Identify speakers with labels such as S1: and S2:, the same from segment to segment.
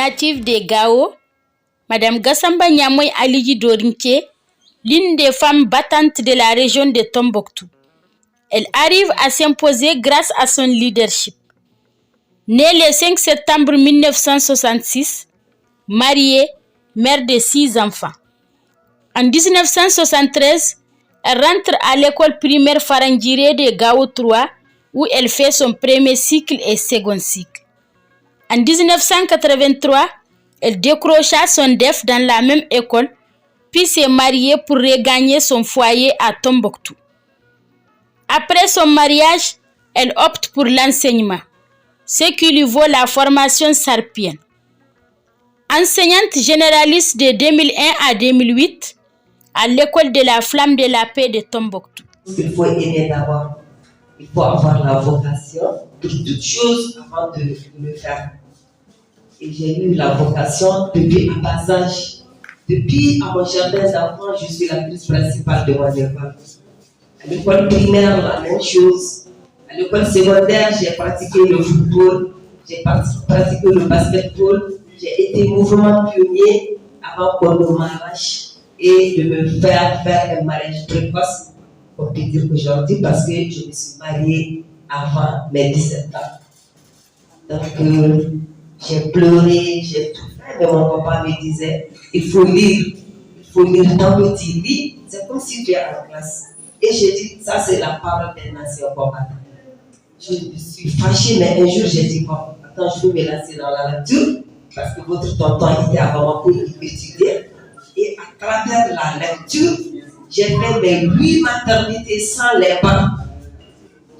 S1: native des Gao, Madame Gassamba Nyamoy Aligi Dorinké, l'une des femmes battantes de la région de Tombouctou. Elle arrive à s'imposer grâce à son leadership. Née le 5 septembre 1966, mariée, mère de 6 enfants. En 1973, elle rentre à l'école primaire Farangiré de Gao 3, où elle fait son premier cycle et second cycle. En 1983, elle décrocha son DEF dans la même école, puis s'est mariée pour regagner son foyer à Tombouctou. Après son mariage, elle opte pour l'enseignement, ce qui lui vaut la formation sarpienne. Enseignante généraliste de 2001 à 2008 à l'école de la Flamme de la Paix de Tombouctou.
S2: Il faut aimer d'abord. Il faut avoir la vocation pour toute chose avant de le faire. Et j'ai eu la vocation depuis un passage. Depuis à mon jardin d'enfants, je suis l'actrice principale de mon école. À l'école primaire, la même chose. À l'école secondaire, j'ai pratiqué le football, j'ai pratiqué le basketball, j'ai été mouvement pionnier avant qu'on me m'arrache et de me faire un mariage précoce, on peut dire aujourd'hui, parce que je me suis mariée avant mes 17 ans. Donc, j'ai pleuré, j'ai tout fait, mais mon papa me disait, il faut lire tant que tu lis, c'est comme si tu es en classe. Et j'ai dit, ça c'est la parole des nations combattantes. Je me suis fâchée, mais un jour j'ai dit, bon, attends, je vais me lancer dans la lecture, parce que votre tonton était à Bamako pour étudier. Et à travers la lecture, j'ai fait mes 8 maternités sans les parents.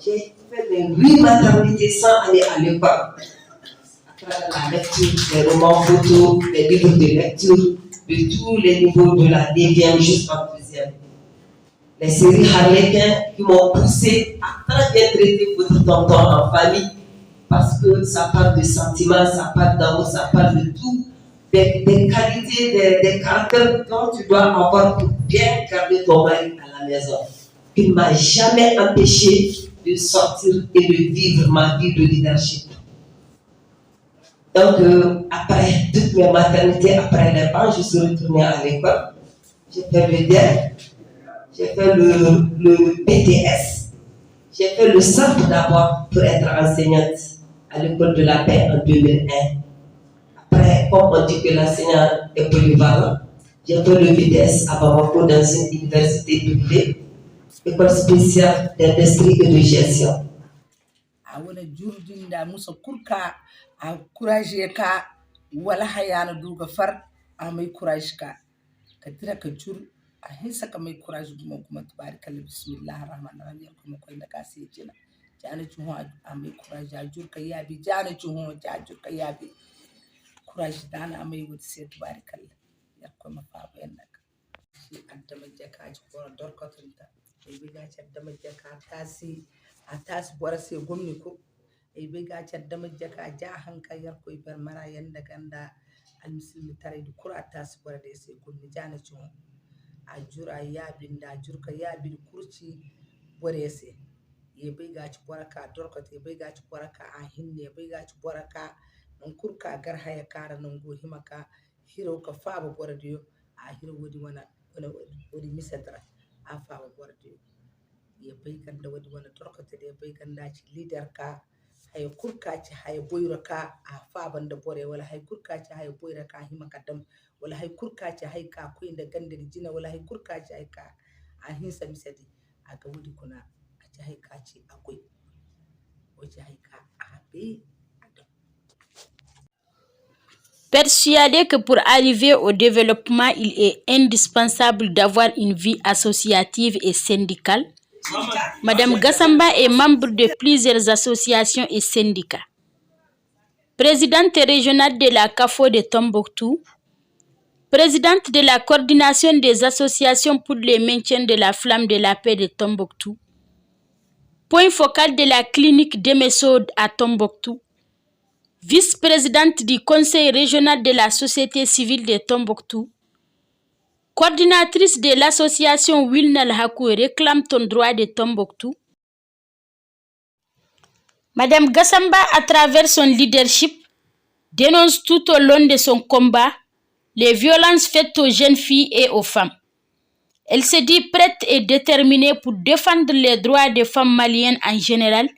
S2: J'ai fait mes 8 maternités sans aller à l'école. À travers la lecture, les romans photos, les livres de lecture, de tous les niveaux de la 9e jusqu'en 2e. Les séries Harlequin qui m'ont poussé à très bien traiter votre tonton en famille, parce que ça parle de sentiments, ça parle d'amour, ça parle de tout, des qualités, des caractères dont tu dois avoir pour bien garder ton mari à la maison. Il ne m'a jamais empêché de sortir et de vivre ma vie de leadership. Donc, après toutes mes maternités, après les bancs, je suis retournée à l'école. J'ai fait le DER, j'ai fait le BTS, j'ai fait le centre d'abord pour être enseignante à l'école de la paix en 2001. Après, comme on dit que l'enseignant est polyvalent, j'ai fait le BTS à Bamako dans une université privée, école spéciale d'industrie et de gestion.
S3: a courage ka wala hayana duga far amay courage ka tira ka jur a hisa ka may courage kuma tabarikal bismillahir rahmanir rahim kuma koy da ka sai jina jana ci ho amay courage a jur ka yabi jana ci ho jur ka yabi courage dana amay wut sai tabarikal yar ko ma fa ben nak shi addama jaka ci ko dor ko tinta e bi ga ci addama jaka tasi bora sai gomni ko e be ga cadda majjaka ja hanka yar koy ber mara yanda ganda al muslimi tare du qur'ata sibara de se kunni jana ci a jura ya binda jurka ya bin kurci bore se e be ga ci baraka dorka te be ga ci baraka a hinne be ga ci baraka non kurka gar haya kara non go himaka hiro ka faaba bore de a hiro wodi wodi misadra a faaba bore de e be kan da wodi wana dorka te de be kan da ci leader ka hay kurkaci hay boyraka a faban da bore wala hay kurkaci hay boyraka hima kadam wala hay kurkaci hay ka kuinda gandiri jina wala hay kurkaci hay ka a hinsa misadi aga wudi kuna a ci hay kaci akwai wace hay ka abe adam.
S1: Persuadée que pour arriver au développement, il est indispensable d'avoir une vie associative et syndicale, Madame Gassamba est membre de plusieurs associations et syndicats. Présidente régionale de la CAFO de Tombouctou, présidente de la coordination des associations pour le maintien de la flamme de la paix de Tombouctou, point focal de la clinique d'Emessod à Tombouctou, vice-présidente du conseil régional de la société civile de Tombouctou, coordinatrice de l'association Wilnal Hakou réclame ton droit de Tombouctou. Madame Gassamba, à travers son leadership, dénonce tout au long de son combat les violences faites aux jeunes filles et aux femmes. Elle se dit prête et déterminée pour défendre les droits des femmes maliennes en général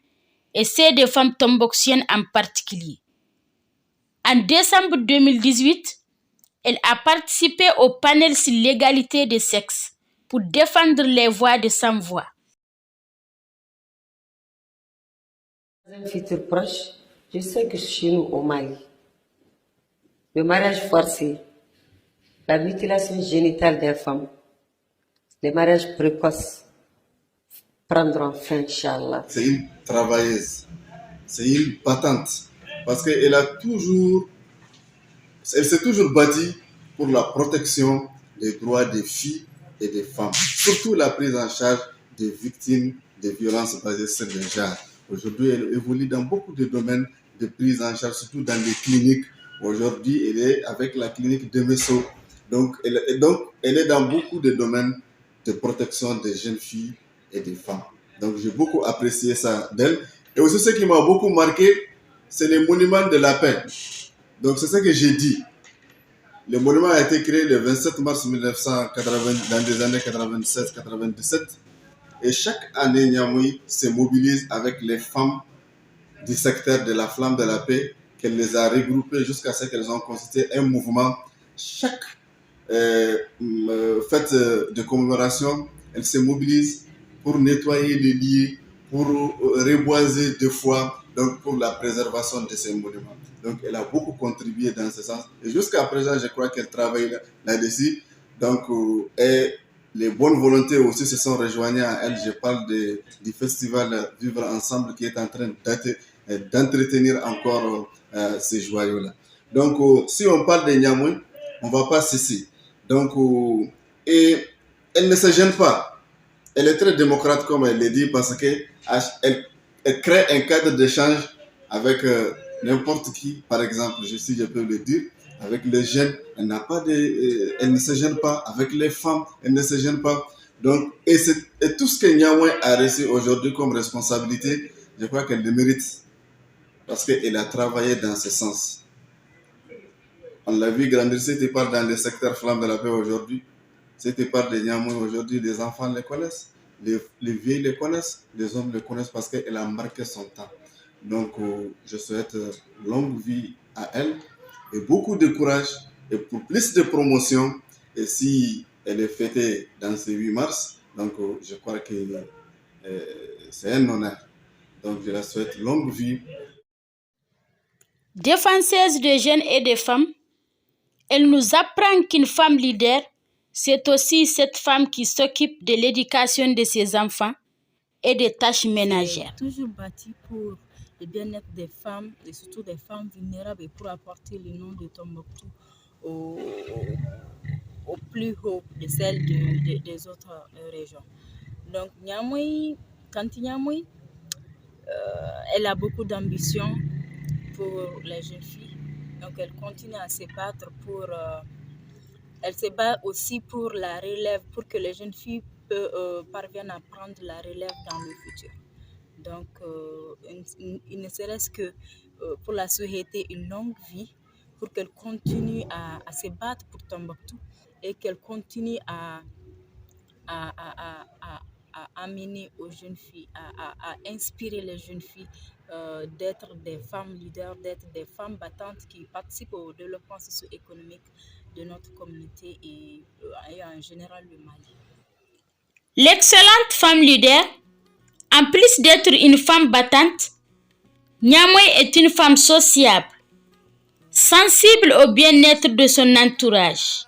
S1: et ceux des femmes tombouctiennes en particulier. En décembre 2018, elle a participé au panel sur l'égalité des sexes pour défendre les voix des sans-voix.
S4: Dans un futur proche, je sais que chez nous au Mali, le mariage forcé, la mutilation génitale des femmes, les mariages précoces prendront fin, Inch'Allah.
S5: C'est une travailleuse, c'est une battante, parce qu'elle s'est toujours battue pour la protection des droits des filles et des femmes, surtout la prise en charge des victimes des violences basées sur le genre. Aujourd'hui, elle évolue dans beaucoup de domaines de prise en charge, surtout dans les cliniques. Aujourd'hui, elle est avec la clinique de Messo. Donc, elle est dans beaucoup de domaines de protection des jeunes filles et des femmes. Donc, j'ai beaucoup apprécié ça d'elle. Et aussi, ce qui m'a beaucoup marqué, c'est les monuments de la paix. Donc, c'est ce que j'ai dit. Le monument a été créé le 27 mars 1980, dans les années 96-97. Et chaque année, Niamey se mobilise avec les femmes du secteur de la Flamme de la Paix, qu'elle les a regroupées jusqu'à ce qu'elles ont constitué un mouvement. Chaque fête de commémoration, elle se mobilise pour nettoyer les lieux, pour reboiser deux fois, donc pour la préservation de ces monuments. Donc elle a beaucoup contribué dans ce sens. Et jusqu'à présent, je crois qu'elle travaille là-dessus. Donc, et les bonnes volontés aussi se sont rejoignées à elle. Je parle du festival Vivre Ensemble qui est en train d'entretenir encore ces joyaux-là. Donc, si on parle de Niamey, on ne va pas cesser. Donc, et elle ne se gêne pas. Elle est très démocrate, comme elle l'a dit, parce qu'elle crée un cadre d'échange avec n'importe qui, par exemple, si je peux le dire, avec les jeunes, elle ne se gêne pas, avec les femmes, elle ne se gêne pas. Donc, et tout ce que Niamey a reçu aujourd'hui comme responsabilité, je crois qu'elle le mérite, parce qu'elle a travaillé dans ce sens. On l'a vu grandir, si tu parles dans le secteur Flamme de la Paix aujourd'hui, si tu parles de Niamey aujourd'hui, les enfants les connaissent, les vieux les connaissent, les hommes les connaissent parce qu'elle a marqué son temps. Donc, je souhaite longue vie à elle et beaucoup de courage et pour plus de promotion. Et si elle est fêtée dans ce 8 mars, donc je crois que c'est un honneur. Donc, je la souhaite longue vie.
S1: Défenseuse de jeunes et de femmes, elle nous apprend qu'une femme leader, c'est aussi cette femme qui s'occupe de l'éducation de ses enfants et des tâches ménagères.
S6: Toujours bâtie pour le bien-être des femmes et surtout des femmes vulnérables et pour apporter le nom de Tombouctou au plus haut de celle des autres régions. Donc Niamey, elle a beaucoup d'ambition pour les jeunes filles. Donc elle continue à se battre elle se bat aussi pour la relève, pour que les jeunes filles parviennent à prendre la relève dans le futur. Donc, il ne serait-ce que pour la souhaiter une longue vie, pour qu'elle continue à se battre pour Tombouctou et qu'elle continue à amener aux jeunes filles, à inspirer les jeunes filles d'être des femmes leaders, d'être des femmes battantes qui participent au développement socio-économique de notre communauté et en général le Mali.
S1: L'excellente femme leader, en plus d'être une femme battante, Niamey est une femme sociable, sensible au bien-être de son entourage.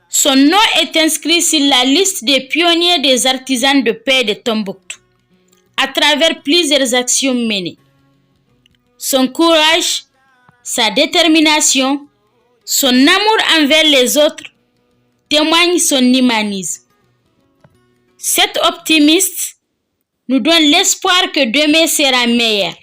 S1: Son nom est inscrit sur la liste des pionniers des artisans de paix de Tombouctou, à travers plusieurs actions menées. Son courage, sa détermination, son amour envers les autres témoignent son humanisme. Cet optimiste nous donne l'espoir que demain sera meilleur